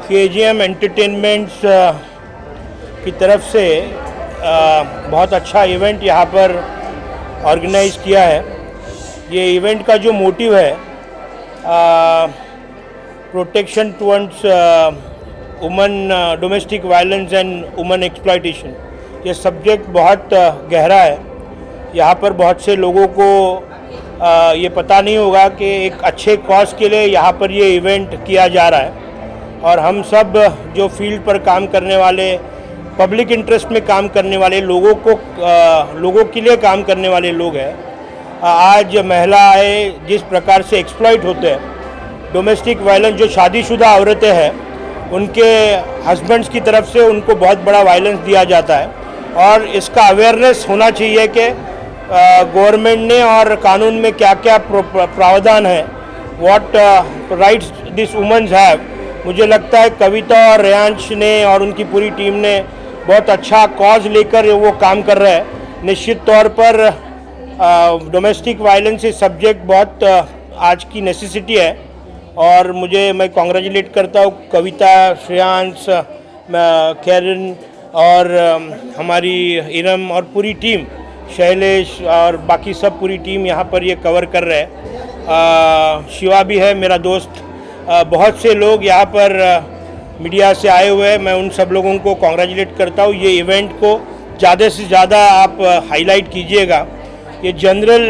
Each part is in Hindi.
KGM एंटरटेनमेंट्स की तरफ से बहुत अच्छा इवेंट यहाँ पर ऑर्गेनाइज़ किया है। ये इवेंट का जो मोटिव है protection towards woman domestic violence and woman exploitation, ये सब्जेक्ट बहुत गहरा है। यहाँ पर बहुत से लोगों को ये पता नहीं होगा कि एक अच्छे कॉज के लिए यहाँ पर ये इवेंट किया जा रहा है और हम सब जो फील्ड पर काम करने वाले, पब्लिक इंटरेस्ट में काम करने वाले लोगों के लिए काम करने वाले लोग हैं, आज महिलाएं जिस प्रकार से एक्सप्लॉइट होते हैं, डोमेस्टिक वायलेंस, जो शादीशुदा औरतें हैं उनके हस्बैंड्स की तरफ से उनको बहुत बड़ा वायलेंस दिया जाता है और इसका अवेयरनेस होना चाहिए कि गवर्नमेंट ने और कानून में क्या क्या प्रावधान है, what rights this women's have. मुझे लगता है कविता और रेयांश ने और उनकी पूरी टीम ने बहुत अच्छा कॉज लेकर वो काम कर रहे हैं। निश्चित तौर पर डोमेस्टिक वायलेंस इस सब्जेक्ट बहुत आज की नेसेसिटी है और मैं कॉन्ग्रेचुलेट करता हूँ कविता, श्रेयांश, कैरन और हमारी इरम और पूरी टीम, शैलेश और बाकी सब पूरी टीम यहाँ पर ये कवर कर रहे हैं। शिवा भी है मेरा दोस्त, बहुत से लोग यहाँ पर मीडिया से आए हुए हैं। मैं उन सब लोगों को कॉन्ग्रेचुलेट करता हूँ। ये इवेंट को ज़्यादा से ज़्यादा आप हाईलाइट कीजिएगा। ये जनरल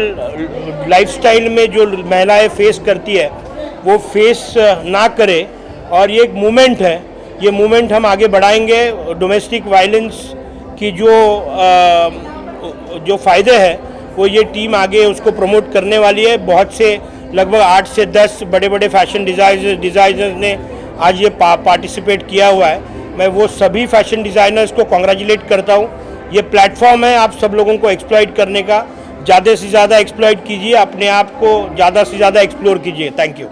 लाइफस्टाइल में जो महिलाएं फेस करती है वो फेस ना करे और ये एक मूवमेंट है, ये मूवमेंट हम आगे बढ़ाएंगे। डोमेस्टिक वायलेंस की जो फ़ायदे हैं वो ये टीम आगे उसको प्रमोट करने वाली है। बहुत से लगभग 8 से 10 बड़े बड़े फैशन डिज़ाइनर्स ने आज ये पार्टिसिपेट किया हुआ है। मैं वो सभी फैशन डिज़ाइनर्स को कॉन्ग्रेचुलेट करता हूँ। ये प्लेटफॉर्म है आप सब लोगों को एक्सप्लॉइट करने का, ज़्यादा से ज़्यादा एक्सप्लॉइट कीजिए, अपने आप को ज़्यादा से ज़्यादा एक्सप्लोर कीजिए। Thank you.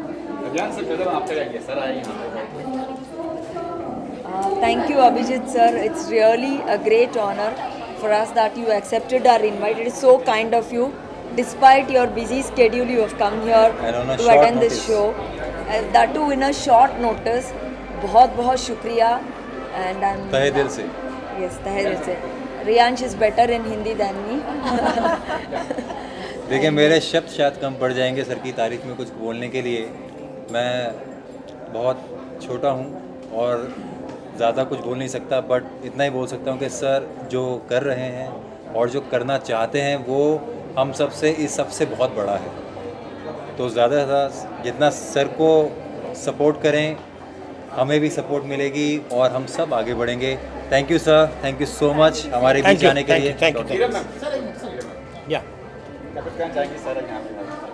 Thank you, Abhijit sir. It's really a great honor for us that you accepted our invite. It is so kind of you. Despite your busy schedule, you have come here to attend this show. That too in a short notice. बहुत शुक्रिया. And I'm तहे दिल से. Yes, तहे दिल से. Riyansh is better in Hindi than me. देखिए मेरे शब्द शायद कम पड़ जाएंगे सर की तारीफ में कुछ बोलने के लिए। मैं बहुत छोटा हूँ और ज़्यादा कुछ बोल नहीं सकता, बट इतना ही बोल सकता हूँ कि सर जो कर रहे हैं और जो करना चाहते हैं वो हम सब से इस सबसे बहुत बड़ा है। तो ज़्यादा से ज़्यादा जितना सर को सपोर्ट करें हमें भी सपोर्ट मिलेगी और हम सब आगे बढ़ेंगे। Thank you sir, thank you so much हमारे बीच आने के लिए। Thank you.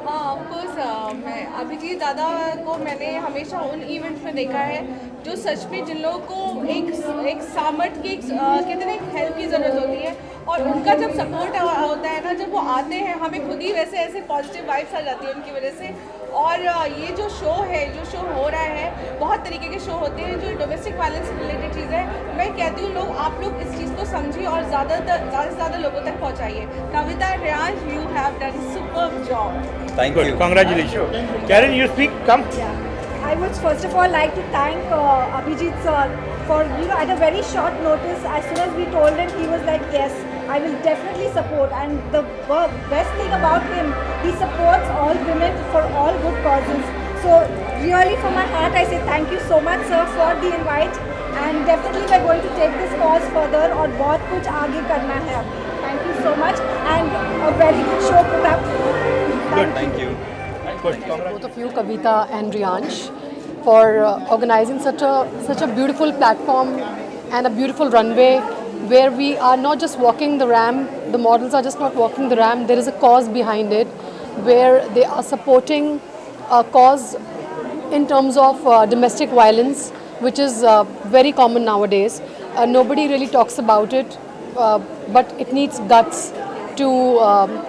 हाँ ऑफकोर्स, मैं अभिजीत दादा को मैंने हमेशा उन इवेंट्स में देखा है जो सच में जिन लोगों को एक सामर्थ्य की कहते हैं एक हेल्प की ज़रूरत होती है और उनका जब सपोर्ट होता है ना, जब वो आते हैं हमें खुद ही वैसे ऐसे पॉजिटिव वाइब्स आ जाती है उनकी वजह से। और ये जो शो हो रहा है, बहुत तरीके के शो होते हैं जो डोमेस्टिक वायलेंस से रिलेटेड चीज़ है। मैं कहती हूँ आप लोग इस चीज़ को समझिए और ज़्यादा से ज़्यादा लोगों तक पहुँचाइए। कविता, Reyansh, you have done superb job. Thank you. Congratulations. Karen, you speak. Come. Yeah. I would first of all like to thank Abhijit sir for, at a very short notice, as soon as we told him, he was like, yes, I will definitely support. And the best thing about him, he supports all women for all good causes. So really from my heart, I say thank you so much sir for the invite. And definitely we're going to take this cause further और बहुत कुछ आगे करना है अभी. Thank you so much and a very good show put up. Thank you. Both of you, Kavita and Riyansh, for organizing such a beautiful platform and a beautiful runway where we are not just walking the ramp, the models are just not walking the ramp, there is a cause behind it where they are supporting a cause in terms of domestic violence, which is very common nowadays. Nobody really talks about it, but it needs guts to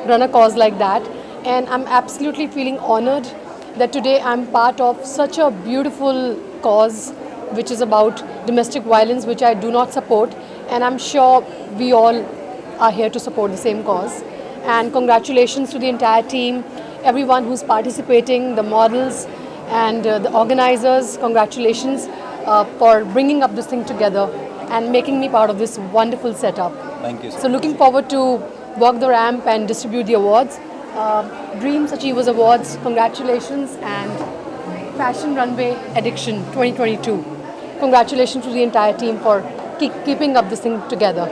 run a cause like that. And I'm absolutely feeling honored that today I'm part of such a beautiful cause which is about domestic violence, which I do not support, and I'm sure we all are here to support the same cause. And congratulations to the entire team, everyone who's participating, the models and the organizers. Congratulations for bringing up this thing together and making me part of this wonderful setup. Thank you. So looking forward to walk the ramp and distribute the awards. Dreams Achievers Awards, congratulations, and Fashion Runway Addiction 2022. Congratulations to the entire team for keeping up this thing together.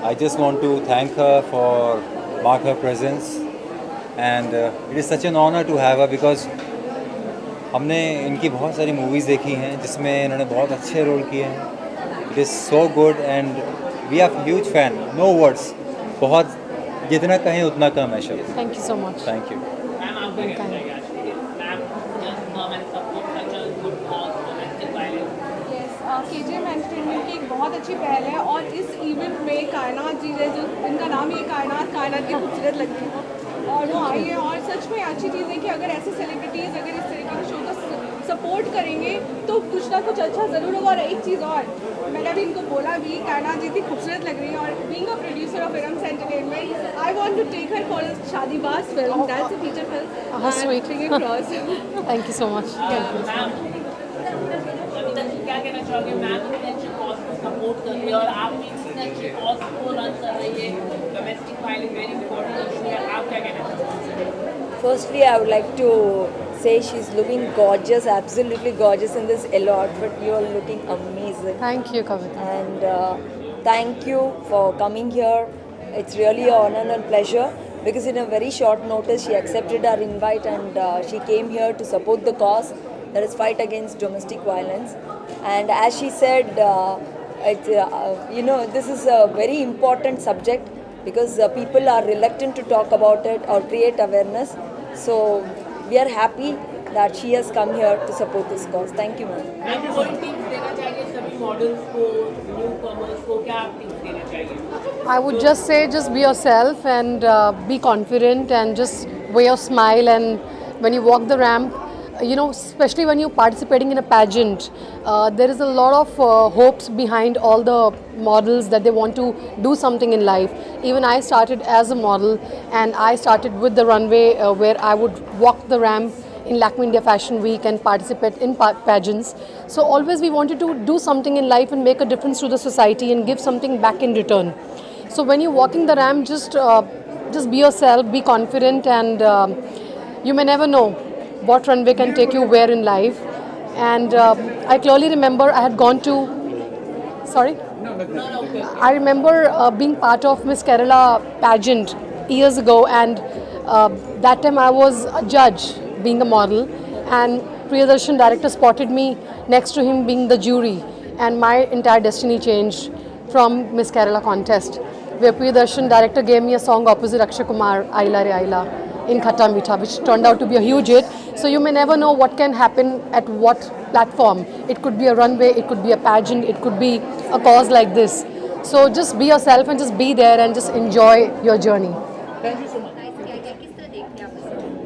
I just want to thank her for mark her presence, and it is such an honor to have her because हमने इनकी बहुत सारी मूवीज़ देखी हैं जिसमें इन्होंने बहुत अच्छे रोल किए हैं. It is so good and we are huge fan. No words. बहुत जितना कहें उतना कम है शब्द. Thank you so much. Thank you. KJM entertainment की एक बहुत अच्छी पहल है और इस इवेंट में कायनात जी है जो इनका नाम ही कायनात की खूबसूरत लगती है और वो आई है. और सच में अच्छी चीज़ है कि अगर ऐसे सेलिब्रिटीज़ अगर इस तरीके के शो को सपोर्ट करेंगे तो कुछ ना कुछ अच्छा ज़रूर होगा. और एक चीज़ और, मैंने अभी इनको बोला भी कायनात जी इतनी खूबसूरत लग रही है और being a producer of Irams entertainment I want to take her for Shaadibaaz film. That's a feature film. How sweet. Thank you so much. क्या कहना चाहोगे मैम? इतने अच्छे कॉज को सपोर्ट कर रही है और आप भी इतने अच्छे कॉज को रन कर रही है. Domestic violence very important issue है. आप क्या कहना चाहोगे? Firstly, I would like to say she's looking gorgeous, absolutely gorgeous in this yellow outfit. You are looking amazing. Thank you, Kavita. And thank you for coming here. It's really an honor and pleasure because in a very short notice she accepted our invite and she came here to support the cause, that is fight against domestic violence. And as she said, this is a very important subject because people are reluctant to talk about it or create awareness. So we are happy that she has come here to support this cause. Thank you, ma'am. Ma'am कोई टिप्स देना चाहिए सभी मॉडल्स को, न्यू कमर्स को, क्या आप टिप्स देना चाहिए? I would just say just be yourself and be confident and just wear your smile, and when you walk the ramp, especially when you're participating in a pageant, there is a lot of hopes behind all the models that they want to do something in life. Even I started as a model and I started with the runway where I would walk the ramp in Lakme India Fashion Week and participate in pageants. So always we wanted to do something in life and make a difference to the society and give something back in return. So when you're walking the ramp, just be yourself, be confident, and you may never know what runway can take you where in life. And I clearly remember I had gone to, sorry? I remember being part of Miss Kerala pageant years ago, and that time I was a judge being a model, and Priyadarshan director spotted me next to him being the jury, and my entire destiny changed from Miss Kerala contest, where Priyadarshan director gave me a song opposite Akshay Kumar, Aila Re Aila, in Khatta Meetha, which turned out to be a huge hit. So you may never know what can happen at what platform. It could be a runway, it could be a pageant, it could be a cause like this. So just be yourself and just be there and just enjoy your journey. Thank you so much.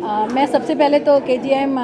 मैं सबसे पहले तो KGM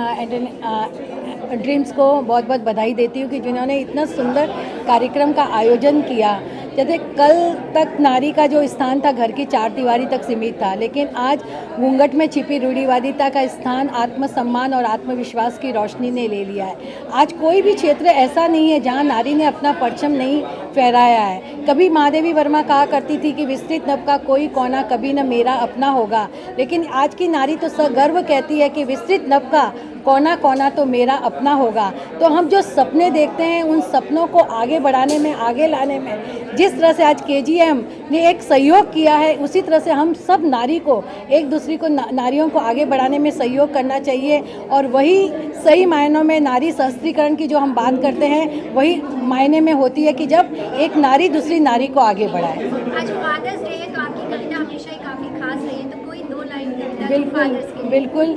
ड्रीम्स को बहुत बहुत बधाई देती हूँ कि जिन्होंने इतना सुंदर कार्यक्रम का आयोजन किया जैसे कल तक नारी का जो स्थान था घर की चार दीवारी तक सीमित था, लेकिन आज घूंघट में छिपी रूढ़िवादिता का स्थान आत्मसम्मान और आत्मविश्वास की रोशनी ने ले लिया है। आज कोई भी क्षेत्र ऐसा नहीं है जहाँ नारी ने अपना परचम नहीं फहराया है। कभी महादेवी वर्मा कहा करती थी कि विस्तृत नभ का कोई कोना कभी न मेरा अपना होगा, लेकिन आज की नारी तो सगर्व कहती है कि विस्तृत नभ का कोना कोना तो मेरा अपना होगा। तो हम जो सपने देखते हैं उन सपनों को आगे बढ़ाने में, आगे लाने में जिस तरह से आज KGM ने एक सहयोग किया है, उसी तरह से हम सब नारी को, एक दूसरे को, नारियों को आगे बढ़ाने में सहयोग करना चाहिए। और वही सही मायनों में नारी सशक्तिकरण की जो हम बात करते हैं, वही मायने में होती है कि जब एक नारी दूसरी नारी को आगे बढ़ाए। आज फादर्स डे है तो आपकी कविता हमेशा ही काफ़ी खास रही है, तो कोई 2 लाइन कविता बिल्कुल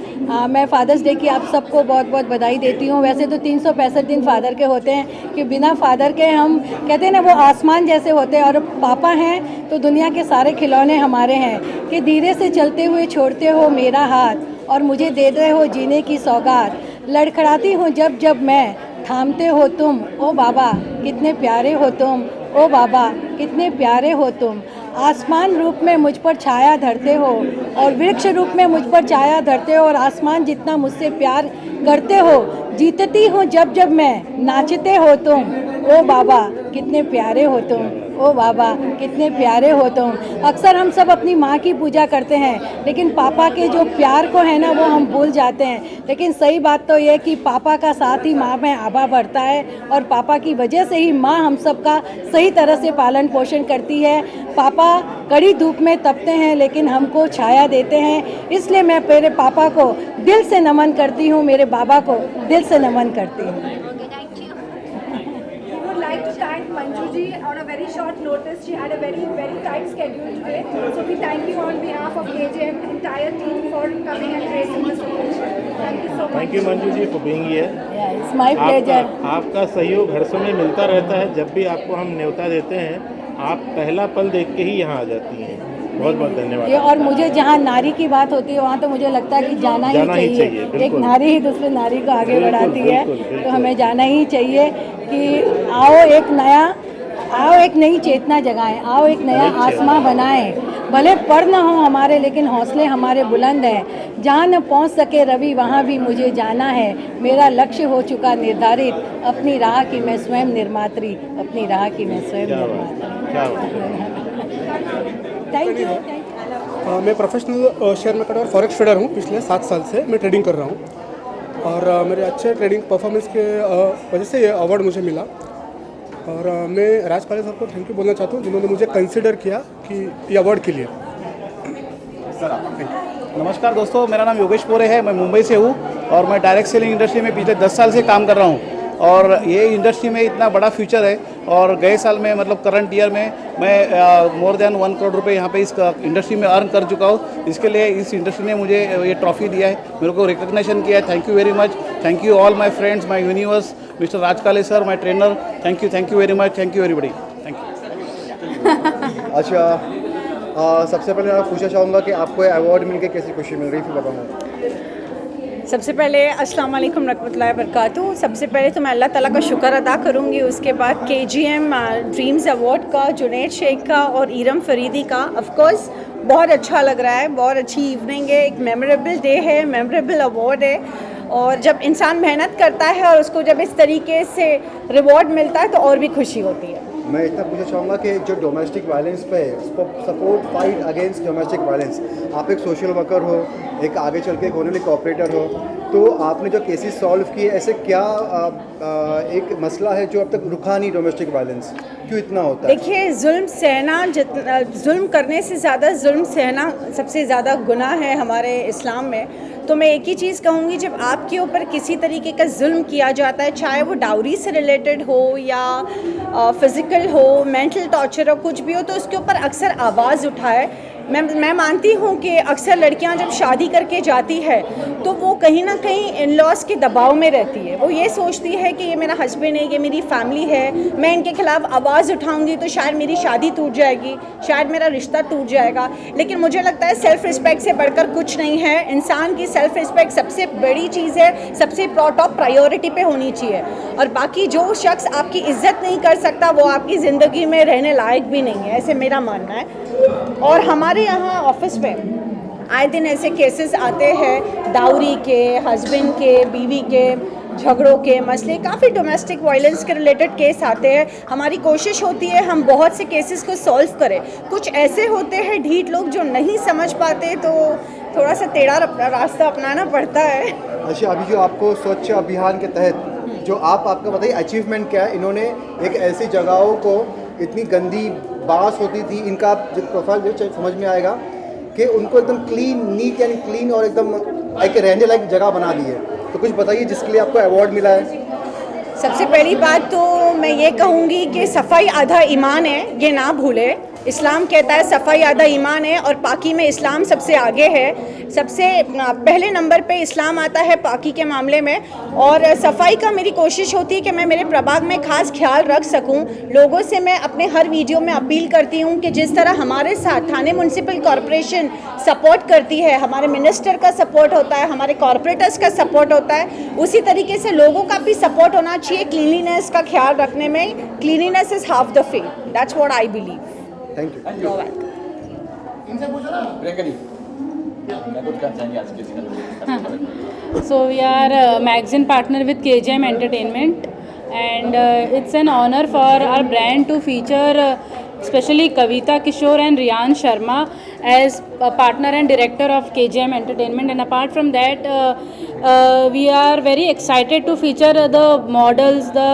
मैं फादर्स डे की आप सबको बहुत बहुत बधाई देती हूँ। वैसे तो 365 दिन फादर के होते हैं कि बिना फादर के हम कहते हैं ना, वो आसमान जैसे होते हैं, और पापा हैं तो दुनिया के सारे खिलौने हमारे हैं। कि धीरे से चलते हुए छोड़ते हो मेरा हाथ और मुझे दे रहे हो जीने की सौगात, लड़खड़ाती हूँ जब जब मैं, थामते हो तुम, ओ बाबा कितने प्यारे हो तुम, ओ बाबा कितने प्यारे हो तुम। आसमान रूप में मुझ पर छाया धरते हो और वृक्ष रूप में मुझ पर छाया धरते हो, और आसमान जितना मुझसे प्यार करते हो। जीतती हूँ जब जब मैं, नाचते हो तुम, ओ बाबा कितने प्यारे हो तुम, ओ बाबा कितने प्यारे हो तुम। अक्सर हम सब अपनी माँ की पूजा करते हैं, लेकिन पापा के जो प्यार को है ना, वो हम भूल जाते हैं। लेकिन सही बात तो ये कि पापा का साथ ही माँ में आभा बढ़ता है, और पापा की वजह से ही माँ हम सब का सही तरह से पालन पोषण करती है। पापा कड़ी धूप में तपते हैं लेकिन हमको छाया देते हैं, इसलिए मैं मेरे पापा को दिल से नमन करती हूँ, मेरे बाबा को दिल से नमन करती हूँ। Like to thank Manju ji on a very short notice. She had a very tight schedule today. So we thank you on behalf of KGM entire team for coming and raising this occasion. Thank you so much. Thank you Manju ji for being here. Yeah, it's my pleasure. आपका सहयोग हर समय मिलता रहता है। जब भी आपको हम न्योता देते हैं, आप पहला पल देख के ही यहाँ आ जाती हैं। बहुत बहुत धन्यवाद। ये और मुझे जहाँ नारी की बात होती है वहाँ तो मुझे लगता है कि जाना ही चाहिए। एक नारी ही दूसरे नारी को आगे बढ़ाती है, तो हमें जाना ही चाहिए कि आओ एक नई चेतना जगाएं, आओ एक नया आसमां बनाएं। भले पर न हो हमारे, लेकिन हौसले हमारे बुलंद हैं। जहाँ न पहुँच सके रवि वहाँ भी मुझे जाना है। मेरा लक्ष्य हो चुका निर्धारित, अपनी राह की मैं स्वयं निर्मात्री, अपनी राह की मैं स्वयं निर्मात्री। Thank you. मैं प्रोफेशनल शेयर मार्केटर और फॉरेक्स ट्रेडर हूँ। पिछले 7 साल से मैं ट्रेडिंग कर रहा हूँ, और मेरे अच्छे ट्रेडिंग परफॉर्मेंस के वजह से ये अवार्ड मुझे मिला। और मैं राज काले सर को थैंक यू बोलना चाहता हूँ, जिन्होंने मुझे कंसिडर किया कि ये अवार्ड के लिए। नमस्कार दोस्तों, मेरा नाम योगेश पोरे है। मैं मुंबई से हूँ और मैं डायरेक्ट सेलिंग इंडस्ट्री में पिछले 10 साल से काम कर रहा हूँ, और ये इंडस्ट्री में इतना बड़ा फ्यूचर है। और गए साल में मतलब करंट ईयर में मैं मोर देन 1 करोड़ रुपए यहाँ पे इस इंडस्ट्री में अर्न कर चुका हूँ। इसके लिए इस इंडस्ट्री ने मुझे ये ट्रॉफी दिया है, मेरे को रिकग्निशन किया है। Thank you very much. Thank you all my friends, my universe, mister Rajkale sir, my trainer. Thank you very much. Thank you everybody. Thank you. अच्छा, सबसे पहले मैं पूछना चाहूँगा कि आपको अवार्ड मिलकर कैसी खुशी मिल रही थी, बताऊँगा। सबसे पहले अस्सलाम वालेकुम रहमतुल्लाहि व बरकातुहू। सबसे पहले तो मैं अल्लाह ताला का शुक्र अदा करूँगी, उसके बाद KGM ड्रीम्स अवार्ड का, जुनैद शेख का और इरम फरीदी का। ऑफ कोर्स बहुत अच्छा लग रहा है, बहुत अच्छी इवनिंग है, एक मेमोरेबल डे है, मेमोरेबल अवार्ड है। और जब इंसान मेहनत करता है और उसको जब इस तरीके से रिवॉर्ड मिलता है तो और भी खुशी होती है। मैं इतना पूछना चाहूँगा कि जो डोमेस्टिक वायलेंस पे support fight against domestic violence, आप एक सोशल वर्कर हो, एक आगे चल के एक होने वाली कोऑपरेटर हो, तो आपने जो केसेस सॉल्व किए, ऐसे क्या एक मसला है जो अब तक रुका नहीं डोमेस्टिक वायलेंस, क्यों इतना होता है? देखिए, जुल्म करने से ज़्यादा जुल्म सहना सबसे ज़्यादा गुनाह है हमारे इस्लाम में। तो मैं एक ही चीज़ कहूँगी, जब आपके ऊपर किसी तरीके का जुल्म किया जाता है, चाहे वो डाउरी से रिलेटेड हो या फिज़िकल हो, मेंटल टॉर्चर हो, कुछ भी हो, तो उसके ऊपर अक्सर आवाज़ उठाए। मैं मानती हूँ कि अक्सर लड़कियाँ जब शादी करके जाती है तो वो कहीं ना कहीं इन लॉज के दबाव में रहती है। वो ये सोचती है कि ये मेरा हस्बैंड है, ये मेरी फैमिली है, मैं इनके खिलाफ आवाज़ उठाऊंगी तो शायद मेरी शादी टूट जाएगी, शायद मेरा रिश्ता टूट जाएगा। लेकिन मुझे लगता है सेल्फ़ रिस्पेक्ट से बढ़कर कुछ नहीं है। इंसान की सेल्फ़ रिस्पेक्ट सबसे बड़ी चीज़ है, सबसे टॉप प्रायोरिटी पे होनी चाहिए। और बाकी जो शख्स आपकी इज्जत नहीं कर सकता वो आपकी ज़िंदगी में रहने लायक भी नहीं है, ऐसे मेरा मानना है। और हमारे यहाँ ऑफिस में आए दिन ऐसे केसेस आते हैं, दाऊरी के, हस्बैंड के, बीवी के झगड़ों के मसले, काफ़ी डोमेस्टिक वायलेंस के रिलेटेड केस आते हैं। हमारी कोशिश होती है हम बहुत से केसेस को सॉल्व करें। कुछ ऐसे होते हैं ढीठ लोग जो नहीं समझ पाते, तो थोड़ा सा टेढ़ा रास्ता अपनाना पड़ता है। अच्छा, अभी जो आपको स्वच्छ अभियान के तहत जो आपका बताइए अचीवमेंट क्या है? इन्होंने एक ऐसी जगहों को, इतनी गंदी बांस होती थी, इनका जो प्रोफाइल जो समझ में आएगा कि उनको एकदम क्लीन, नीट एंड क्लीन और एकदम एक रहने लायक जगह बना दी है। तो कुछ बताइए जिसके लिए आपको अवार्ड मिला है। सबसे पहली बात तो मैं ये कहूँगी कि सफाई आधा ईमान है, ये ना भूले। इस्लाम कहता है सफाई आधा ईमान है और पाकी में इस्लाम सबसे आगे है। सबसे पहले नंबर पे इस्लाम आता है पाकी के मामले में। और सफाई का मेरी कोशिश होती है कि मैं मेरे प्रभाग में खास ख्याल रख सकूं। लोगों से मैं अपने हर वीडियो में अपील करती हूं कि जिस तरह हमारे साथ थाने म्यूनसिपल कॉरपोरेशन सपोर्ट करती है, हमारे मिनिस्टर का सपोर्ट होता है, हमारे कॉरपोरेटर्स का सपोर्ट होता है, उसी तरीके से लोगों का भी सपोर्ट होना चाहिए क्लीनलीनेस का ख्याल रखने में। Cleanliness is half the faith, that's what I believe. Thank you. So we are a magazine partner with KGM Entertainment, and it's an honor for our brand to feature especially Kavita Kishore and Riyan Sharma as a partner and director of KGM Entertainment. And apart from that, we are very excited to feature the models, the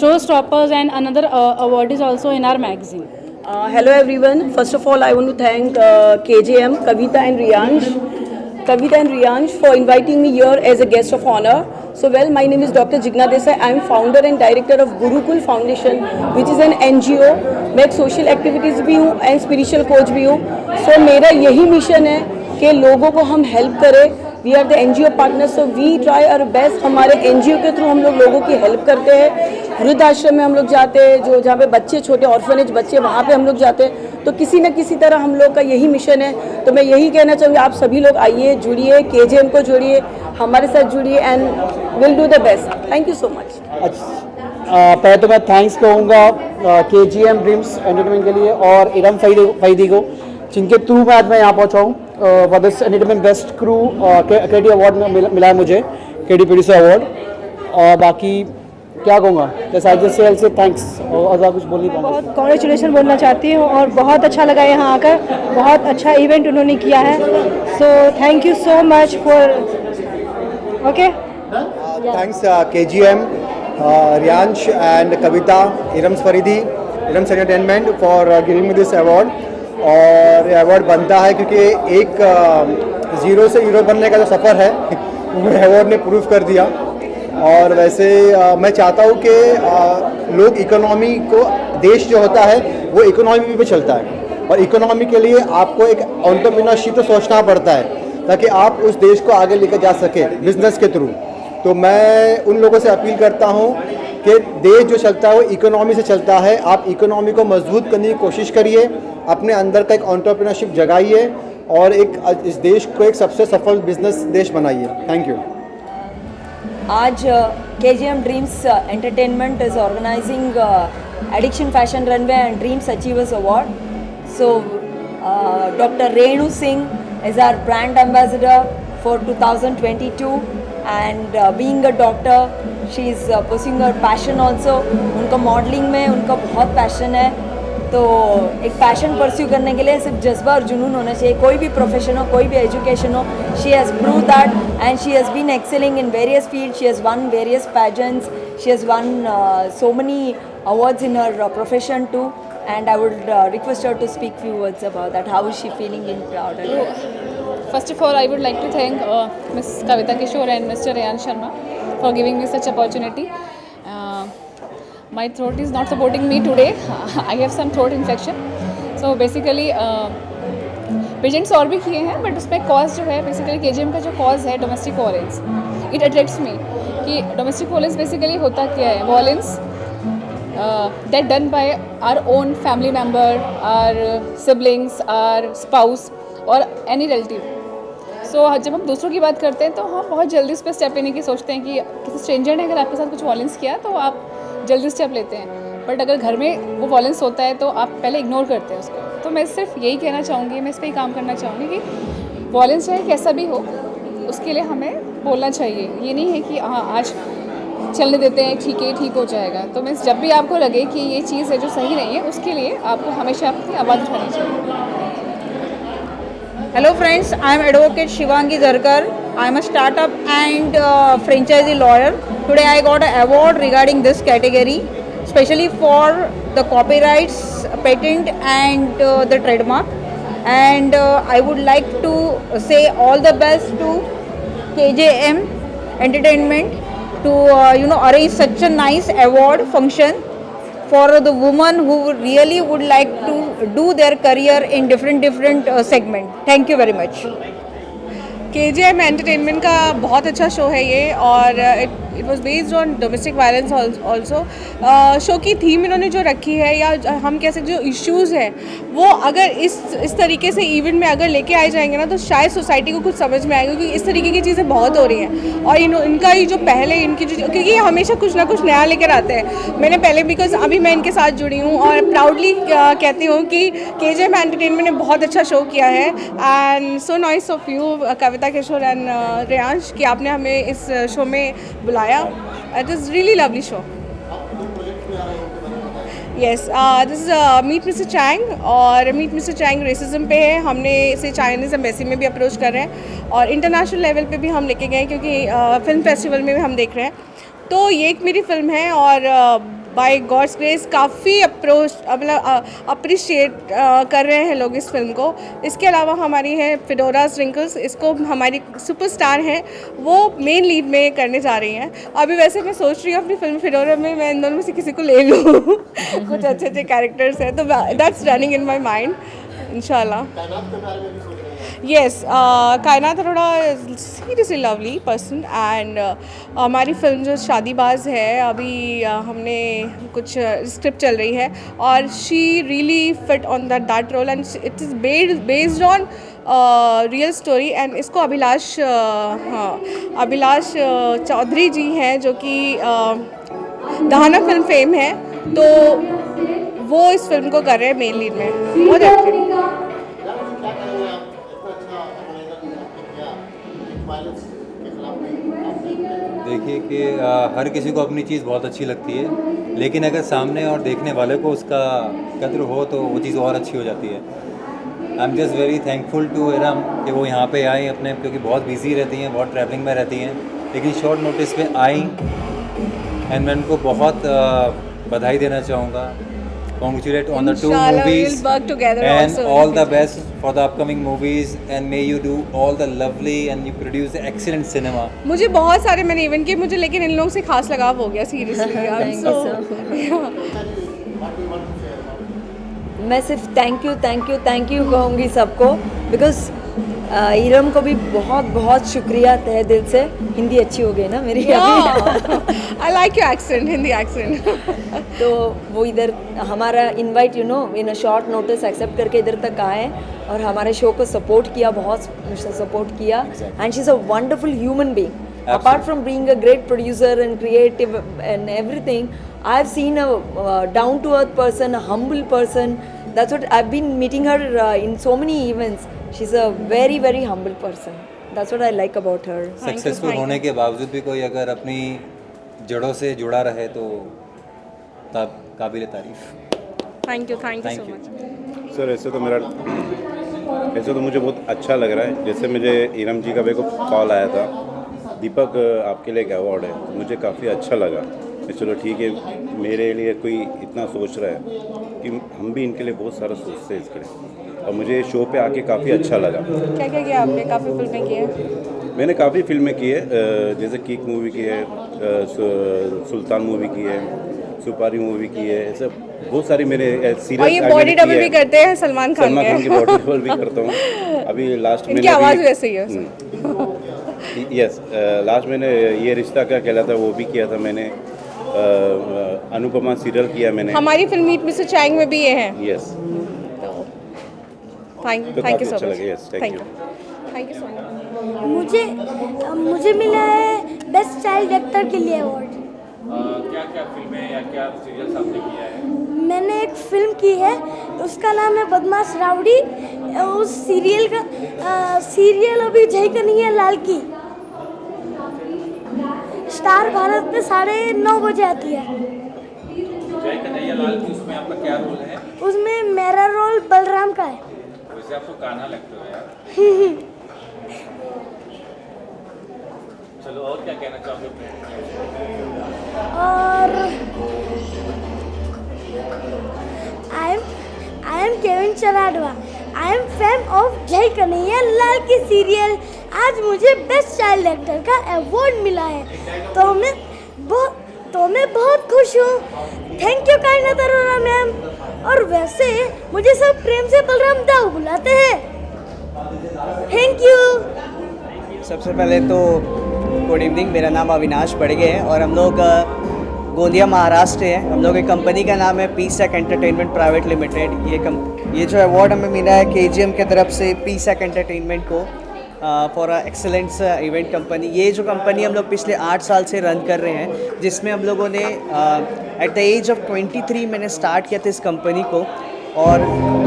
showstoppers, and another award is also in our magazine. Hello everyone. First of all, I want to thank KJM, Kavita and Riyansh for inviting me here as a guest of honor. So well, my name is Dr. Jigna Desai. I am founder and director of Gurukul Foundation, which is an NGO. मैं एक सोशल एक्टिविटीज़ भी हूँ एंड स्पिरिचुअल कोच भी हूँ। सो मेरा यही मिशन है कि लोगों को हम हेल्प करें। We are the NGO partner, so we try our best. हमारे NGO के थ्रू हम लोगों की हेल्प करते हैं। वृद्धाश्रम में हम लोग जाते हैं, जो जहाँ पे बच्चे छोटे ऑर्फनेज बच्चे, वहाँ पे हम लोग जाते हैं। तो किसी न किसी तरह हम लोग का यही मिशन है। तो मैं यही कहना चाहूँगी, आप सभी लोग आइए, जुड़िए, KGM को जुड़िए, हमारे साथ जुड़िए and will do the best. Thank you so much. पहले तो मैं थैंक्स कहूँगा KGM ड्रीम्स एंटरटेनमेंट के लिए और इरम फरीदी को, जिनके थ्रू मैं आज मैं यहाँ पहुँचा हूँ। For this entertainment best crew KD award मिला है मुझे, KD प्रोड्यूसर अवार्ड। और बाकी क्या कहूँगा, जैसे आज से थैंक्स, और ज़्यादा कुछ बोल नहीं पाऊँगा। बहुत कॉन्ग्रेचुलेसन बोलना चाहती हूँ और बहुत अच्छा लगा यहाँ आकर। बहुत अच्छा इवेंट उन्होंने किया है, so thank you so much for okay. Thanks KGM, Riyansh and Kavita, Irams Faridi, Irams Entertainment for giving me this award। और ये अवार्ड बनता है क्योंकि एक ज़ीरो से हीरो बनने का जो सफ़र है वो अवार्ड ने प्रूव कर दिया। और वैसे मैं चाहता हूँ कि लोग इकोनॉमी को, देश जो होता है वो इकोनॉमी पे चलता है, और इकोनॉमी के लिए आपको एक एंटरप्रेन्योरशिप तो सोचना पड़ता है ताकि आप उस देश को आगे लेकर जा सके बिजनेस के थ्रू। तो मैं उन लोगों से अपील करता हूँ कि देश जो चलता है वो इकोनॉमी से चलता है। आप इकोनॉमी को मजबूत करने की कोशिश करिए, अपने अंदर का एक एंटरप्रेन्योरशिप जगाइए और इस देश को एक सबसे सफल बिजनेस देश बनाइए। Thank you. आज KGM dreams entertainment is organising addiction fashion runway and dreams achievers award. So Dr. Renu Singh is our brand ambassador for 2022, and being a doctor, she is pursuing her passion also। उनका मॉडलिंग में उनका बहुत पैशन है, तो एक पैशन परस्यू करने के लिए सिर्फ जज्बा और जुनून होना चाहिए। कोई भी प्रोफेशन हो, कोई भी एजुकेशन हो, she has prove that and she has been excelling in various field. She has won various pageants, she has won so many awards in her profession too, and I would request her to speak few words about that. How is she feeling in proud? First of all, I would like to thank Ms. Kavita Kishore and Mr. Riyan Sharma for giving me such opportunity. My throat is not supporting me today. I have some throat infection. So basically, pageants और भी किए हैं, बट उसमें कॉज जो है बेसिकली KGM का जो कॉज है डोमेस्टिक वायलेंस, इट अट्रैक्ट्स मी कि डोमेस्टिक वायलेंस बेसिकली होता क्या है. Violence that done by our own family member, our siblings, our spouse or any relative. So जब हम दूसरों की बात करते हैं तो हम बहुत जल्दी उस पर स्टेप लेने की सोचते हैं कि किसी स्ट्रेंजर ने अगर आपके साथ कुछ वायलेंस किया तो आप जल्दी स्टेप लेते हैं, बट अगर घर में वो वायलेंस होता है तो आप पहले इग्नोर करते हैं उसको. तो मैं सिर्फ यही कहना चाहूँगी, मैं इस पर ही काम करना चाहूँगी कि वायलेंस चाहे कैसा भी हो उसके लिए हमें बोलना चाहिए. ये नहीं है कि हाँ आज चलने देते हैं, ठीक है, ठीक हो जाएगा. तो मैं जब भी आपको लगे कि ये चीज़ है जो सही नहीं है, उसके लिए आपको हमेशा अपनी आवाज़ उठानी चाहिए. Hello friends, I am Advocate Shivangi Zarkar. I am a startup and franchisee lawyer. Today I got an award regarding this category, especially for the copyrights, patent and the trademark. And I would like to say all the best to KJM Entertainment to arrange such a nice award function for the women who really would like to do their career in different segment. Thank you very much. KGM entertainment का बहुत अच्छा शो है ये, और it was based on domestic violence also. Show की थीम इन्होंने जो रखी है, या हम कह सकते जो इश्यूज़ हैं, वो अगर इस तरीके से इवेंट में अगर लेके आए जाएंगे ना, तो शायद सोसाइटी को कुछ समझ में आएगा, क्योंकि इस तरीके की चीज़ें बहुत हो रही हैं. और इनका ही जो पहले इनकी जो, क्योंकि ये हमेशा कुछ ना कुछ नया लेकर आते हैं. मैंने पहले, बिकॉज अभी मैं इनके साथ जुड़ी हूँ और प्राउडली कहती हूँ कि KGM एंटरटेनमेंट ने बहुत अच्छा शो किया है. And so nice of you Kavita Kishore and Reyansh कि आपने हमें इस शो में बुलाया. It is really lovely show. Yes, this is meet mister Chang, और मीट मिस्टर चैंग रेसिज्म पे है. हमने इसे चाइनीज़ एम्बेसी में भी अप्रोच कर रहे हैं और इंटरनेशनल लेवल पे भी हम लेके गए, क्योंकि फिल्म फेस्टिवल में भी हम देख रहे हैं. तो ये एक मेरी फ़िल्म है और बाय गॉड्स ग्रेस काफ़ी अप्रिशिएट कर रहे हैं लोग इस फिल्म को. इसके अलावा हमारी है फिडोरा स्ट्रिंकल्स, इसको हमारी सुपरस्टार हैं वो मेन लीड में करने जा रही हैं. अभी वैसे मैं सोच रही हूँ अपनी फिल्म फिडोरा में मैं इन दोनों में से किसी को ले लूँ. कुछ अच्छे अच्छे कैरेक्टर्स हैं, तो that's running in my mind इंशाल्लाह. Yes, कायनात Arora seriously lovely person. And हमारी फिल्म जो शादीबाज है, अभी हमने कुछ स्क्रिप्ट चल रही है और she really fit on that role, and it is based on real story. And इसको अभिलाष चौधरी जी हैं, जो कि दहाना फिल्म फेम है, तो वो इस फिल्म को कर रहे हैं मेन लीड में. बहुत अच्छे. देखिए कि हर किसी को अपनी चीज़ बहुत अच्छी लगती है, लेकिन अगर सामने और देखने वाले को उसका कदर हो तो वो चीज़ और अच्छी हो जाती है. I am just very thankful to Iram कि वो यहाँ पे आई अपने, क्योंकि बहुत बिजी रहती हैं, बहुत ट्रैवलिंग में रहती हैं, लेकिन शॉर्ट नोटिस पे आई. एंड मैं उनको बहुत बधाई देना चाहूँगा. Congratulate on the two movies, we'll work together and also all the best for the upcoming movies, and may you do all the lovely and you produce excellent cinema. मुझे बहुत सारे मैंने इवेंट किए मुझे, लेकिन इन लोगों से खास लगाव हो गया सीरियसली. मैं सिर्फ थैंक यू कहूँगी सबको, बिकॉज इरम को भी बहुत बहुत शुक्रिया तहे दिल से. हिंदी अच्छी हो गई ना मेरी? I like your accent, Hindi accent. तो वो इधर हमारा invite in a short notice accept करके इधर तक आए और हमारे शो को सपोर्ट किया, बहुत सपोर्ट किया. And she is a wonderful human being. Apart from being a great producer and creative and everything, I have seen a down to earth person, a humble person. That's what I have been meeting her in so many events. She is a very very humble person. That's what I like about her. Successful होने के बावजूद भी कोई अगर अपनी जड़ों से जुड़ा रहे तो तब काबिल तारीफ. Thank you so much. Sir ऐसे तो मुझे बहुत अच्छा लग रहा है. जैसे मुझे इरम जी का मेरे को कॉल आया था, दीपक आपके लिए एक अवार्ड है, तो मुझे काफ़ी अच्छा लगा. चलो ठीक है, मेरे लिए कोई इतना सोच रहा है कि हम भी इनके लिए बहुत सारा सोचते हैं इसके लिए. और मुझे शो पे आके काफ़ी अच्छा लगा. क्या क्या किया आपने? काफ़ी फिल्में की है? मैंने काफ़ी फिल्में की है, जैसे किक मूवी की है, सुल्तान मूवी की है, सुपारी मूवी की है, ऐसे बहुत सारी मेरे सीरियल. और ये बॉडी डबल भी करते हैं सलमान खान की बॉडी डबल भी करता हूँ. अभी लास्ट इनकी आवाज़ वैसे ही है। यस, लास्ट मैंने ये रिश्ता क्या कहलाता वो भी किया था मैंने, अनुपमा सीरियल किया मैंने। हमारी फिल्म मीट मिस्टर चैंग में भी ये हैं। यस, थैंक तो यू सो अच्छा मच। लगा। Yes, thank you. Thank you so much. मुझे मिला है बेस्ट चाइल्ड एक्टर के लिए अवार्ड। क्या क्या फिल्में या क्या सीरियल्स आपने किया है? मैंने एक फिल्म की है, उसका नाम है बदमाश राउडी। उस सीरियल अभी जय कन्हैया लाल की स्टार भारत में 9:30 बजे आती है। जय कन्हैया लाल की उसमें आपका क्या रोल है? उसमें मेरा रोल बलराम का है। वैसे आपको कान्हा लगते हो यार। चलो, और क्या कहना चाहोगे? और I am Kevin Charadva. I am fan of Jay Kanhaiya Lal की सीरियल। आज मुझे बेस्ट चाइल्ड एक्टर का अवार्ड मिला है, तो मैं बहुत खुश हूँ। Thank you Kainat Arora ma'am. और वैसे मुझे सब प्रेम से बलराम दाऊ बुलाते हैं। Thank you. सबसे पहले तो गुड इवनिंग, मेरा नाम अविनाश बड़गे है और हम लोग गोंदिया महाराष्ट्र है। हम लोग की कंपनी का नाम है पीसैक एंटरटेनमेंट प्राइवेट लिमिटेड। ये जो अवार्ड हमें मिला है केजीएम की तरफ से पीसैक एंटरटेनमेंट को फॉर एक्सेलेंस इवेंट कंपनी। ये जो कंपनी हम लोग पिछले 8 साल से रन कर रहे हैं, जिसमें हम लोगों ने एट द एज ऑफ 23 मैंने स्टार्ट किया था इस कंपनी को, और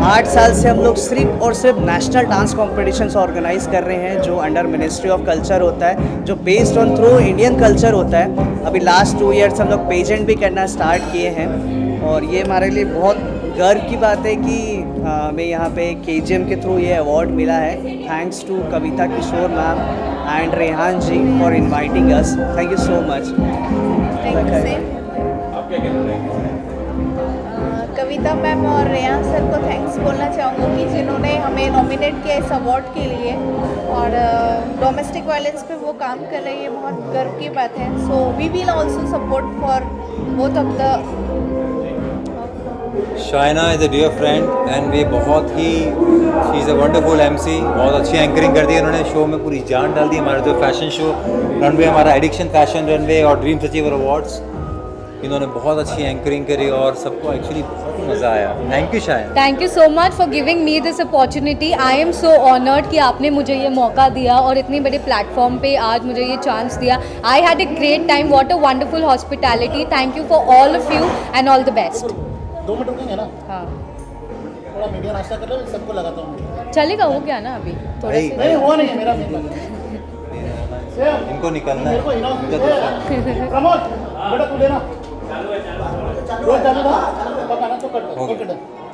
8 साल से हम लोग सिर्फ और सिर्फ नेशनल डांस कॉम्पिटिशन्स ऑर्गेनाइज कर रहे हैं, जो अंडर मिनिस्ट्री ऑफ कल्चर होता है, जो based on through Indian culture होता है। अभी लास्ट 2 ईयर्स हम लोग पेजेंट भी करना स्टार्ट किए हैं, और ये हमारे लिए बहुत गर्व की बात है कि हमें यहाँ पे केजीएम के थ्रू ये अवार्ड मिला है। Thanks to Kavita Kishore ma'am and Rehan ji for inviting us. Thank you so much. Kavita ma'am और रेहान सर को थैंक्स बोलना चाहूँगी जिन्होंने हमें नॉमिनेट किया इस अवार्ड के लिए, और डोमेस्टिक वायलेंस पे वो काम कर रही है, बहुत गर्व की बात है। So we will also support for both of the. Shaina is a dear friend and वे बहुत ही she is a wonderful MC. बहुत अच्छी एंकरिंग कर दी है उन्होंने, शो में पूरी जान डाल दी। हमारा जो फैशन शो रनवे, हमारा एडिक्शन फैशन रनवे और ड्रीम्स अचीवर अवार्ड्स, इन्होंने बहुत अच्छी एंकरिंग करी और सबको एक्चुअली बहुत मज़ा आया। Thank you Shayan. Thank you so much for giving me this opportunity. I am so honoured कि आपने मुझे ये मौका दिया और इतनी बड़े प्लेटफॉर्म पे आज मुझे ये चांस दिया। I had a great time. What a wonderful hospitality. Thank you for all of you and all the best. 2 minute रुकेंगे ना? हाँ, थोड़ा मीडिया नाश्ता कर लो, सबको लगाता हूँ। चलेगा। हो गया ना अभी थोड़ा भाई, नहीं हुआ नहीं है मेरा इनको निकलना है। प्रमोद बेटा तू लेना।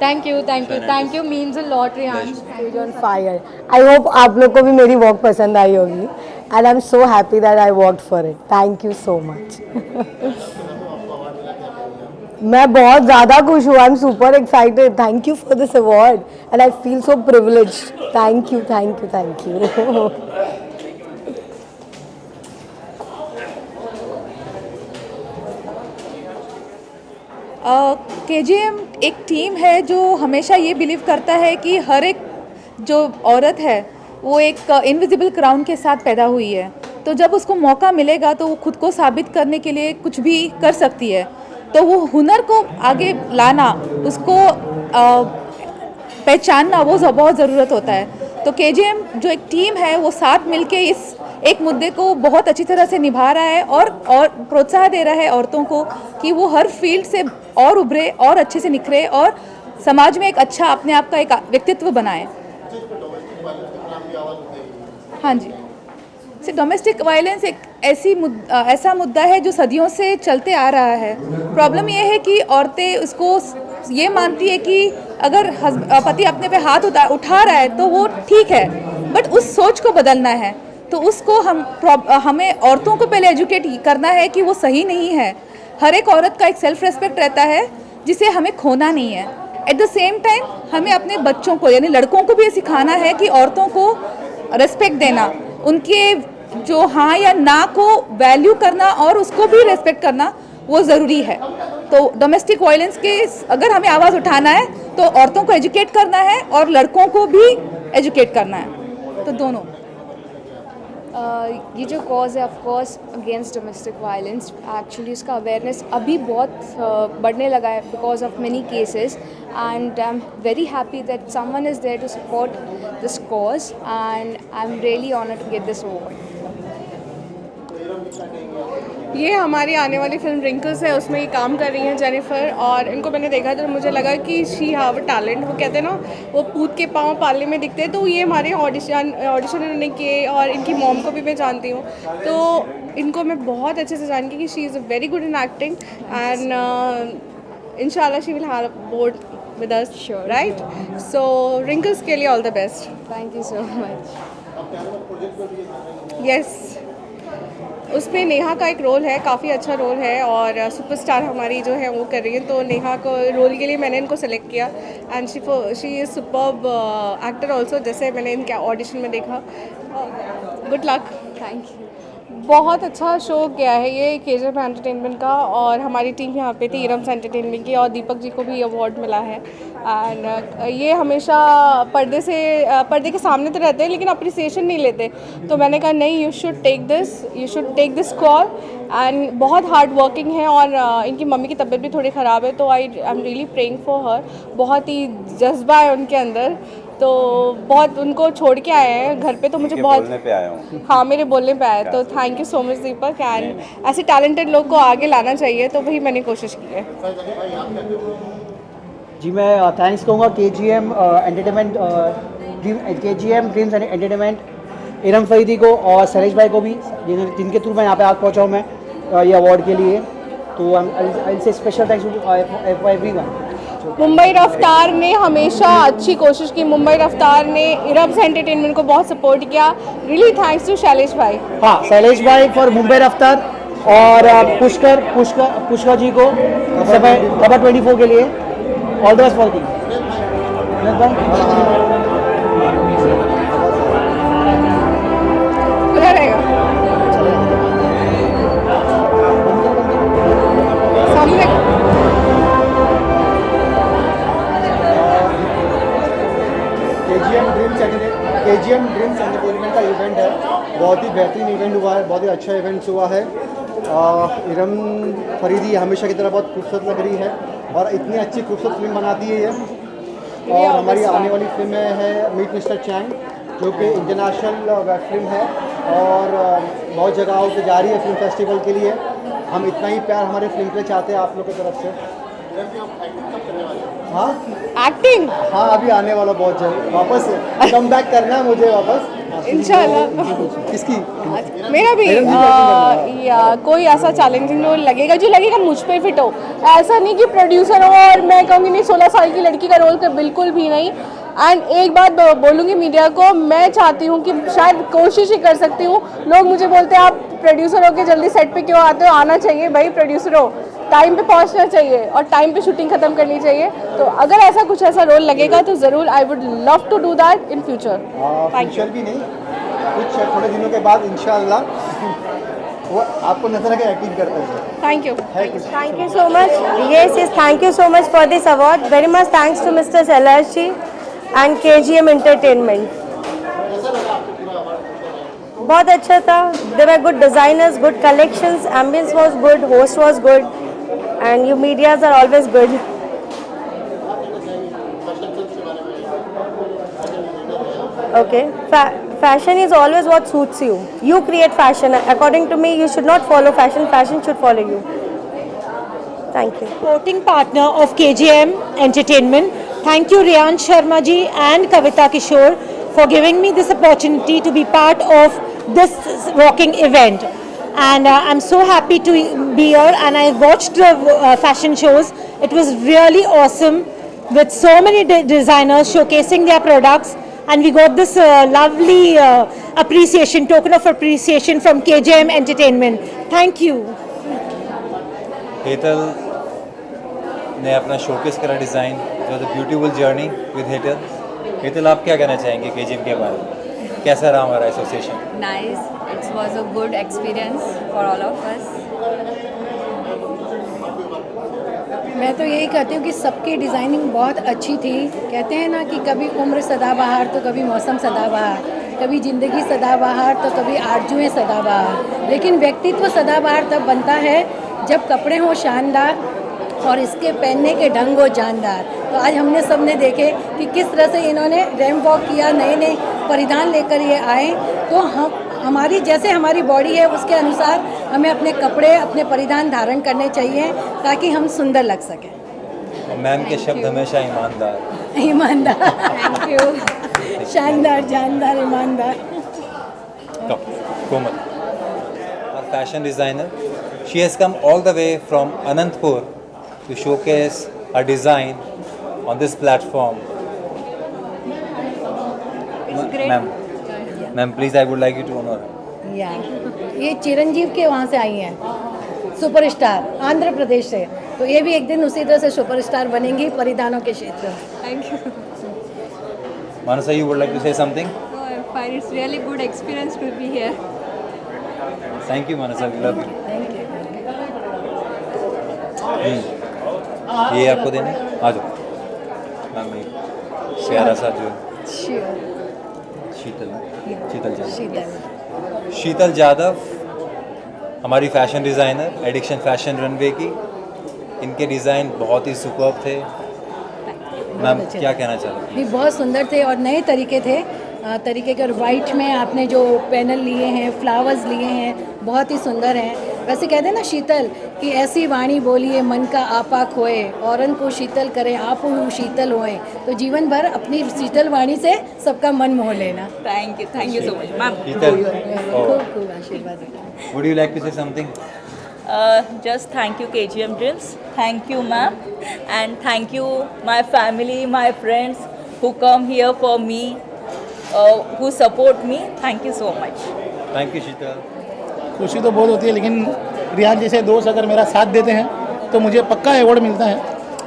Thank you means a lot. Rehan on fire. I hope आप लोग को भी मेरी वॉक पसंद आई होगी, and I am so happy that I worked for it. Thank you so much. मैं बहुत ज़्यादा खुश हूँ। I am super excited. Thank you for this award and I feel so privileged. Thank you, thank you, thank you. KGM एक टीम है जो हमेशा ये बिलीव करता है कि हर एक जो औरत है वो एक इनविजिबल क्राउन के साथ पैदा हुई है, तो जब उसको मौका मिलेगा तो वो खुद को साबित करने के लिए कुछ भी कर सकती है। तो वो हुनर को आगे लाना, उसको पहचानना, वो बहुत ज़रूरत होता है। तो केजीएम जो एक टीम है वो साथ मिलके इस एक मुद्दे को बहुत अच्छी तरह से निभा रहा है और प्रोत्साहन दे रहा है औरतों को कि वो हर फील्ड से और उभरे और अच्छे से निखरे और समाज में एक अच्छा अपने आप का एक व्यक्तित्व बनाए। हाँ जी, से डोमेस्टिक वायलेंस एक ऐसा मुद्दा है जो सदियों से चलते आ रहा है। प्रॉब्लम ये है कि औरतें उसको ये मानती है कि अगर पति अपने पे हाथ उठा रहा है तो वो ठीक है, बट उस सोच को बदलना है। तो उसको हमें औरतों को पहले एजुकेट करना है कि वो सही नहीं है। हर एक औरत का एक सेल्फ रेस्पेक्ट रहता है जिसे हमें खोना नहीं है। एट द सेम टाइम हमें अपने बच्चों को यानी लड़कों को भी ये सिखाना है कि औरतों को रेस्पेक्ट देना, उनके जो हाँ या ना को वैल्यू करना और उसको भी रेस्पेक्ट करना वो ज़रूरी है। तो डोमेस्टिक वायलेंस के अगर हमें आवाज़ उठाना है तो औरतों को एजुकेट करना है और लड़कों को भी एजुकेट करना है, तो दोनों। ये जो कॉज है of course against domestic violence, actually उसका अवेयरनेस अभी बहुत बढ़ने लगा है because of many cases, and I am very happy that someone is there to support this cause, and I am really honoured to get this award. ये हमारी आने वाली फिल्म रिंकल्स है, उसमें ये काम कर रही हैं जेनिफर, और इनको मैंने देखा तो मुझे लगा कि शी हैव अ टैलेंट। वो कहते हैं ना, वो पूत के पाँव पालने में दिखते हैं, तो ये हमारे ऑडिशन इन्होंने किए, और इनकी मॉम को भी मैं जानती हूँ, तो इनको मैं बहुत अच्छे से जानती कि she is a very good in acting, and इंशाल्लाह she will have a board with us, sure, right? So रिंकल्स के लिए all the best. Thank you so much. Yes, उसमें नेहा का एक रोल है, काफ़ी अच्छा रोल है, और सुपरस्टार हमारी जो है वो कर रही है, तो नेहा को रोल के लिए मैंने इनको सेलेक्ट किया, and she is superb actor also, जैसे मैंने इनके ऑडिशन में देखा। Good luck. Thank you. बहुत अच्छा शो किया है ये केजीएम एंटरटेनमेंट का, और हमारी टीम यहाँ पे थी इरम्स एंटरटेनमेंट की, और दीपक जी को भी अवार्ड मिला है। एंड ये हमेशा पर्दे के सामने तो रहते हैं लेकिन अप्रिसिएशन नहीं लेते, तो मैंने कहा नहीं, you should take this call, and बहुत हार्ड वर्किंग है, और इनकी मम्मी की तबीयत भी थोड़ी ख़राब है, तो आई am really praying for her. बहुत ही जज्बा है उनके अंदर, तो बहुत उनको छोड़ के आए हैं घर पे, तो मुझे बहुत बोलने पे आया हूँ। हाँ, मेरे बोलने पे आया, तो thank you so much Deepak, and ऐसे टैलेंटेड लोग को आगे लाना चाहिए, तो वही मैंने कोशिश की है। जी मैं थैंक्स कहूँगा KGM entertainment, KGM dreams entertainment, Iram Faridi को और सरेश भाई को भी, जिनके थ्रू मैं यहाँ पे आज पहुँचा हूँ मैं ये अवार्ड के लिए, तो I say special thanks to everyone. Mumbai Raftaar ने हमेशा अच्छी कोशिश की, मुंबई रफ्तार ने इरम्स एंटरटेनमेंट को बहुत सपोर्ट किया, रियली थैंक्स टू शैलेश भाई। हाँ, शैलेश भाई फॉर मुंबई रफ्तार, और पुष्कर जी को खबर 24 के लिए all the best for the. खुला रहेगा सामने। KGM ड्रीम्स एंटरटेनमेंट का इवेंट है, बहुत ही बेहतरीन इवेंट हुआ है, बहुत ही अच्छा इवेंट हुआ है। इरम फरीदी हमेशा की तरह बहुत खूबसूरत लग रही है, और इतनी अच्छी खूबसूरत फिल्म बनाती है ये। और हमारी आने वाली फिल्म है मीट मिस्टर चैंग, जो कि इंटरनेशनल वेब फिल्म है, और बहुत जगहों पे जा रही है फिल्म फेस्टिवल के लिए। हम इतना ही प्यार हमारे फिल्म के लिए चाहते हैं आप लोग की तरफ से। हाँ, एक्टिंग, हाँ अभी आने वाला बहुत जल्द, वापस कम बैक करना है मुझे वापस इंशाल्लाह। किसकी? मेरा भी या कोई ऐसा चैलेंजिंग रोल लगेगा जो लगेगा मुझ पे फिट हो, ऐसा नहीं कि प्रोड्यूसर हो और मैं कहूँगी नहीं 16 साल की लड़की का रोल, तो बिल्कुल भी नहीं। एंड एक बात बोलूँगी मीडिया को, मैं चाहती हूँ कि शायद कोशिश ही कर सकती हूँ। लोग मुझे बोलते हैं आप प्रोड्यूसर हो के जल्दी सेट पे क्यों आते हो? आना चाहिए भाई, प्रोड्यूसर हो, टाइम पे पहुँचना चाहिए और टाइम पे शूटिंग ख़त्म करनी चाहिए। तो अगर ऐसा कुछ ऐसा रोल लगेगा तो ज़रूर I would love to do that in future. Future भी नहीं, कुछ थोड़े दिनों के बाद इंशाल्लाह वो आपको नजर आके एक्टिंग करते हैं। Thank you. Thank you so much. Yes, thank you so much for this award. Very much thanks to Mr. Selashi and KGM Entertainment. बहुत अच्छा था. There were good designers, good collections, ambience was good, host was good, and you medias are always good. Okay. Fashion is always what suits you. You create fashion. According to me, you should not follow fashion. Fashion should follow you. Thank you. Supporting partner of KGM Entertainment. Thank you Ryan Sharma ji and Kavita Kishore for giving me this opportunity to be part of this rocking event. And I'm so happy to be here, and I watched the fashion shows. It was really awesome with so many designers showcasing their products. And we got this lovely appreciation, token of appreciation from KGM Entertainment. Thank you. Hetal ने अपना शोकेस करा डिज़ाइन, जो the beautiful journey with Hetal. Hetal, आप क्या कहना चाहेंगे केजीएम के बारे में? कैसा रहा हमारा association? Nice. It was a good experience for all of us. मैं तो यही कहती हूँ कि सबकी डिज़ाइनिंग बहुत अच्छी थी। कहते हैं ना कि कभी उम्र सदाबहार तो कभी मौसम सदाबहार, कभी ज़िंदगी सदाबहार तो कभी आरजुएं सदाबहार, लेकिन व्यक्तित्व सदाबहार तब बनता है जब कपड़े हों शानदार और इसके पहनने के ढंग हो जानदार। तो आज हमने सबने देखे कि किस तरह से इन्होंने रैंप वॉक किया, नए नए परिधान लेकर ये आए। तो हमारी जैसे हमारी बॉडी है उसके अनुसार हमें अपने कपड़े, अपने परिधान धारण करने चाहिए ताकि हम सुंदर लग सकें। और मैम के शब्द हमेशा ईमानदार। ईमानदार, थैंक यू। शानदार, जानदार, ईमानदार। कोमल, our fashion designer, she has come all the way from Anantpur to showcase her design on this platform. Ma'am, please, I would like you to honor. ये चिरंजीव के वहाँ से आई हैं, सुपरस्टार आंध्र प्रदेश से। तो ये भी एक दिन उसी तरह से सुपरस्टार बनेंगी परिधानों के क्षेत्र में। Thank you. Manasa, you would like to say something? No, I'm fine. It's really good experience to be here. Thank you, Manasa. We love you. Thank you. ये आपको देना है? आ जाओ। मैम, प्यारा सा जो शीतल जादव, हमारी fashion designer, addiction fashion runway की। इनके डिज़ाइन बहुत ही सुपर्ब थे। मैम, क्या कहना चाह रहे हैं? भी बहुत सुंदर थे और नए तरीके थे। तरीके के, और वाइट में आपने जो पैनल लिए हैं, फ्लावर्स लिए हैं, बहुत ही सुंदर हैं। वैसे कहते हैं ना शीतल कि ऐसी वाणी बोलिए मन का आपा खोए, औरन को शीतल करे आप शीतल होए। तो जीवन भर अपनी शीतल वाणी से सबका मन मोह लेना। Thank you so much ma'am. Sheetal, खूब खूब आशीर्वाद। would you like to say something? Just thank you KGM Dreams, thank you ma'am, and thank you my family, my friends who come here for me, who support me. Thank you so much. Thank you, शीतल। खुशी तो बहुत होती है, लेकिन रियाज जैसे दोस्त अगर मेरा साथ देते हैं तो मुझे पक्का अवार्ड मिलता है।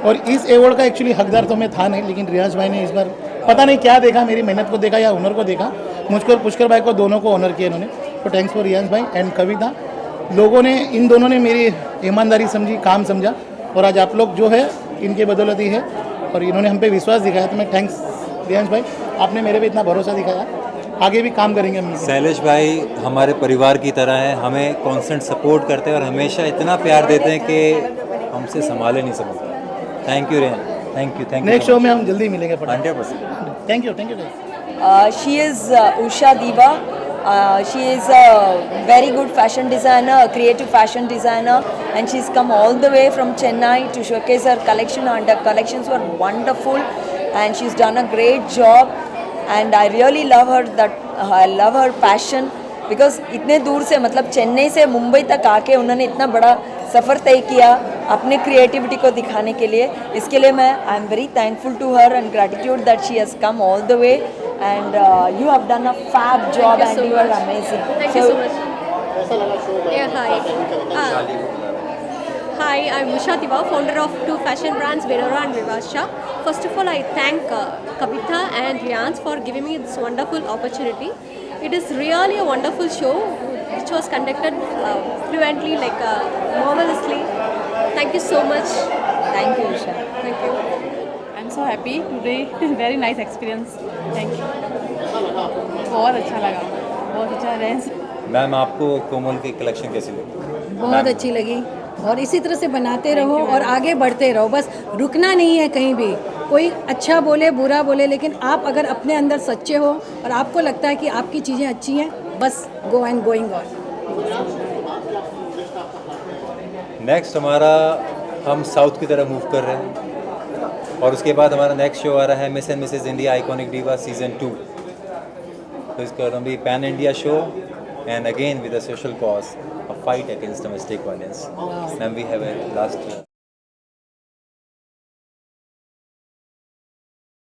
और इस अवार्ड का एक्चुअली हकदार तो मैं था नहीं, लेकिन रियाज भाई ने इस बार पता नहीं क्या देखा, मेरी मेहनत को देखा या हुनर को देखा, मुझको और पुष्कर भाई को दोनों को ऑनर किया इन्होंने। तो थैंक्स फॉर रियाज भाई एंड कविता। लोगों ने, इन दोनों ने मेरी ईमानदारी समझी, काम समझा, और आज आप लोग जो है इनके बदौलत ही है, और इन्होंने हम पे विश्वास दिखाया। तो मैं थैंक्स रियाज भाई, आपने मेरे पे इतना भरोसा दिखाया। आगे भी काम करेंगे हम। शैलेश भाई हमारे परिवार की तरह हैं, हमें कांस्टेंट सपोर्ट करते हैं और हमेशा इतना प्यार देते हैं कि हमसे संभाले नहीं सकते। Thank you rain, thank you. Next show में हम जल्दी मिलेंगे। 100%। Thank you She is Usha Diva. She is a very good fashion designer, a creative fashion designer, and she's come all the way from Chennai to showcase her collection, and her collections were wonderful, and she's done a great job. And I really love her, that I love her passion, because इतने दूर से, मतलब चेन्नई से मुंबई तक आके उन्होंने इतना बड़ा सफ़र तय किया अपने क्रिएटिविटी को दिखाने के लिए। इसके लिए मैं I am very thankful to her and gratitude that she has come all the way, and you have done a fab job and you are amazing. Thank you so much. Yeah, hi. Hi, I'm Usha Diva, founder of two fashion brands, Verora and Vivasha. First of all, I thank Kavita and Riyansh for giving me this wonderful opportunity. It is really a wonderful show which was conducted fluently, like marvelously. Thank you so much. Thank you, Usha. Thank you. I'm so happy today. Very nice experience. Thank you. बहुत अच्छा लगा, बहुत अच्छा रहे। मैम, आपको कोमल की कलेक्शन कैसी लगी? बहुत अच्छी लगी, और इसी तरह से बनाते रहो और आगे बढ़ते रहो, बस रुकना नहीं है कहीं भी। कोई अच्छा बोले, बुरा बोले, लेकिन आप अगर अपने अंदर सच्चे हो और आपको लगता है कि आपकी चीज़ें अच्छी हैं, बस go and going on. Next हमारा, हम साउथ की तरफ मूव कर रहे हैं, और उसके बाद हमारा नेक्स्ट शो आ रहा है Miss and Mrs India iconic diva season 2। तो इसका भी pan India show, and again with a social cause, a fight against domestic violence. Ma'am, we have a last